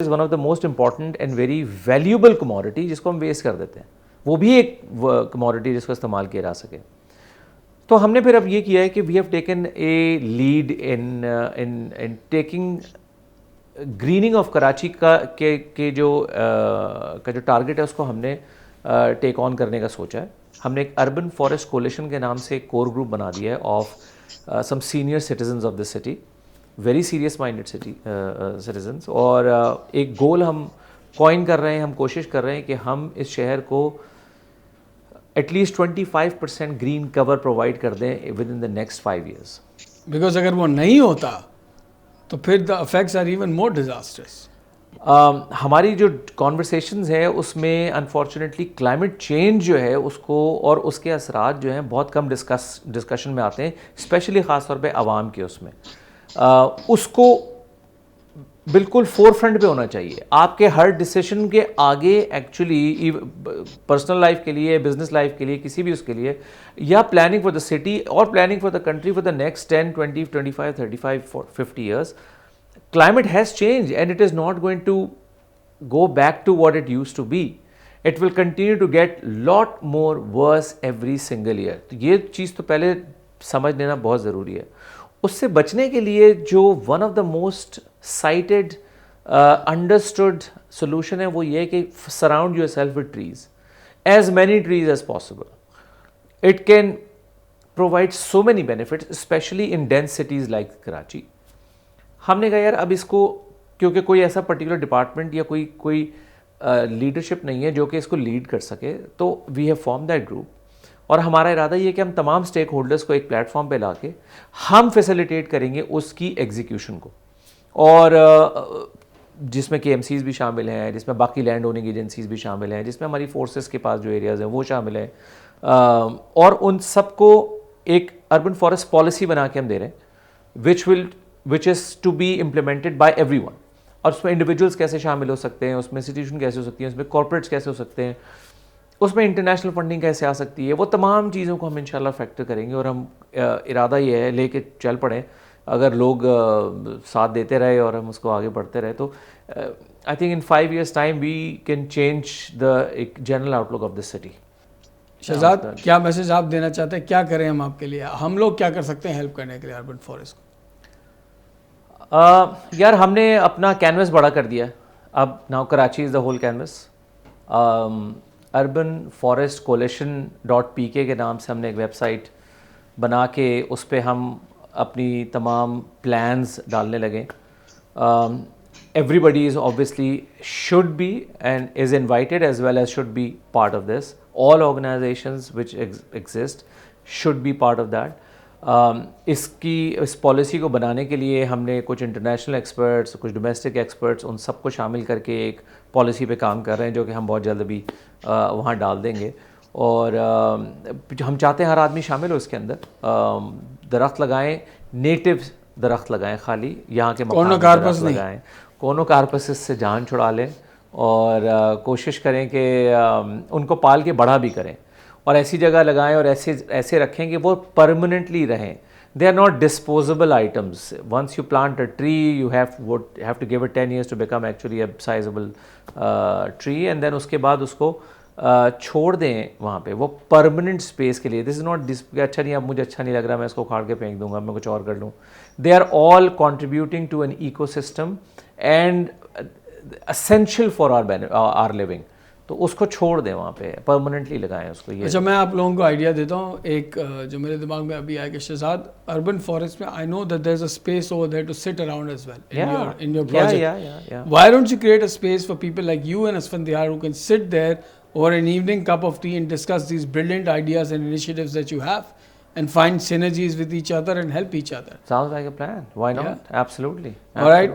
is one of the most important and very valuable commodity جس کو ہم waste کر دیتے ہیں, وہ بھی ایک commodity جس کو استعمال کیا جا سکے. تو ہم نے پھر اب یہ کیا ہے کہ we have taken a lead in taking greening of Karachi کے جو ٹارگٹ ہے اس کو ہم نے ٹیک آن کرنے کا سوچا ہے. ہم نے ایک اربن فارسٹ کولیشن کے نام سے ایک کور گروپ بنا دیا ہے of some senior citizens of this city, very serious minded citizens, اور ایک گول ہم کوائن کر رہے ہیں, ہم کوشش کر رہے ہیں کہ ہم اس شہر کو at least 25% green cover provide کر دیں with in the next 5 years. Because اگر وہ نہیں ہوتا تو پھر the effects are even more disastrous. ہماری جو کانورسیشنز ہیں اس میں انفارچونیٹلی کلائمیٹ چینج جو ہے اس کو اور اس کے اثرات جو ہیں بہت کم ڈسکشن میں آتے ہیں, اسپیشلی خاص طور پہ عوام کے. اس میں اس کو بالکل فور فرنٹ پہ ہونا چاہیے. آپ کے ہر ڈیسیشن کے آگے ایکچولی پرسنل لائف کے لیے, بزنس لائف کے لیے, کسی بھی اس کے لیے, یا پلاننگ فار دا سٹی اور planning for the country for the next 10, 20, 25, 35, 50 years, climate has changed and it is not going to go back to what it used to be. It will continue to get lot more worse every single year. تو یہ چیز تو پہلے سمجھ لینا بہت ضروری ہے. اس سے بچنے کے لیے جو one of the most cited understood solution ہے وہ یہ ہے کہ surround your self with trees, as many trees as possible. It can provide so many benefits, especially in dense cities like Karachi. ہم نے کہا یار اب اس کو, کیونکہ کوئی ایسا پرٹیکولر ڈپارٹمنٹ یا کوئی لیڈرشپ نہیں ہے جو کہ اس کو لیڈ کر سکے, تو we have form that group. اور ہمارا ارادہ یہ ہے کہ ہم تمام اسٹیک ہولڈرس کو ایک پلیٹ فارم پہ لا کے ہم فیسیلیٹیٹ کریں گے اس کی ایگزیکیوشن کو, اور جس میں KMCs بھی شامل ہیں, جس میں باقی لینڈ اوننگ ایجنسیز بھی شامل ہیں, جس میں ہماری فورسز کے پاس جو ایریاز ہیں وہ شامل ہیں, اور ان سب کو ایک اربن فارسٹ پالیسی بنا کے ہم دے رہے ہیں which is to be implemented by everyone. اور اس میں انڈیویجولس کیسے شامل ہو سکتے ہیں, اس میں انسٹیٹیوشن کیسے ہو سکتی ہیں, اس میں کارپوریٹس کیسے ہو سکتے ہیں, اس میں انٹرنیشنل فنڈنگ کیسے آ سکتی ہے, وہ تمام چیزوں کو ہم انشاءاللہ فیکٹر کریں گے. اور ہم ارادہ یہ ہے لے کے چل پڑیں, اگر لوگ ساتھ دیتے رہے اور ہم اس کو آگے بڑھتے رہے تو I think in 5 years time we can change the ایک general outlook of this city. Shahzad, کیا میسج آپ دینا چاہتے ہیں, کیا کریں ہم آپ کے لیے, ہم لوگ کیا کر سکتے ہیں ہیلپ کرنے کے لیے اربن فارسٹ کو؟ یار ہم نے اپنا کینوس بڑا کر دیا ہے. اب now Karachi is the whole canvas. Urban forest coalition.pk کے نام سے ہم نے ایک ویب سائٹ بنا کے اس پہ ہم اپنی تمام پلانز ڈالنے لگے. Everybody is obviously should be and is invited as well as should be part of this. All organizations which exist should be part of that. اس پالیسی کو بنانے کے لیے ہم نے کچھ انٹرنیشنل ایکسپرٹس, کچھ ڈومیسٹک ایکسپرٹس, ان سب کو شامل کر کے ایک پالیسی پہ کام کر رہے ہیں جو کہ ہم بہت جلد ابھی وہاں ڈال دیں گے. اور ہم چاہتے ہیں ہر آدمی شامل ہو اس کے اندر. درخت لگائیں, نیٹو درخت لگائیں, خالی یہاں کے مقامی درخت لگائیں, کونو کارپسس سے جان چھڑا لیں, اور کوشش کریں کہ ان کو پال کے بڑا بھی کریں, اور ایسی جگہ لگائیں اور ایسے رکھیں کہ وہ پرماننٹلی رہیں. They are not disposable items. Once you plant a tree you have to give it 10 years to become actually a sizable tree, and then اس کے بعد اس کو چھوڑ دیں وہاں پہ, وہ پرماننٹ اسپیس کے لیے. دس از ناٹ اچھا نہیں, اب مجھے اچھا نہیں لگ رہا, میں اس کو اکھاڑ کے پھینک دوں گا, میں کچھ اور کر لوں. They are all contributing to an ecosystem and essential for our living. تو اس کو چھوڑ دیں وہاں پہ, پرماننٹلی لگائیں اس کو. یہ اچھا, میں آپ لوگوں کو آئیڈیا دیتا ہوں ایک جو میرے دماغ میں ابھی آیا کہ شہزاد, اربن فارسٹ میں I know that there is a space over there to sit around as well in your project. Why don't you create a space for people like you and Asfandyar who can sit there over an evening cup of tea and discuss these brilliant ideas and initiatives that you have and find synergies with each other and help each other? Sounds like a plan. Why not? Yeah. Absolutely. All right.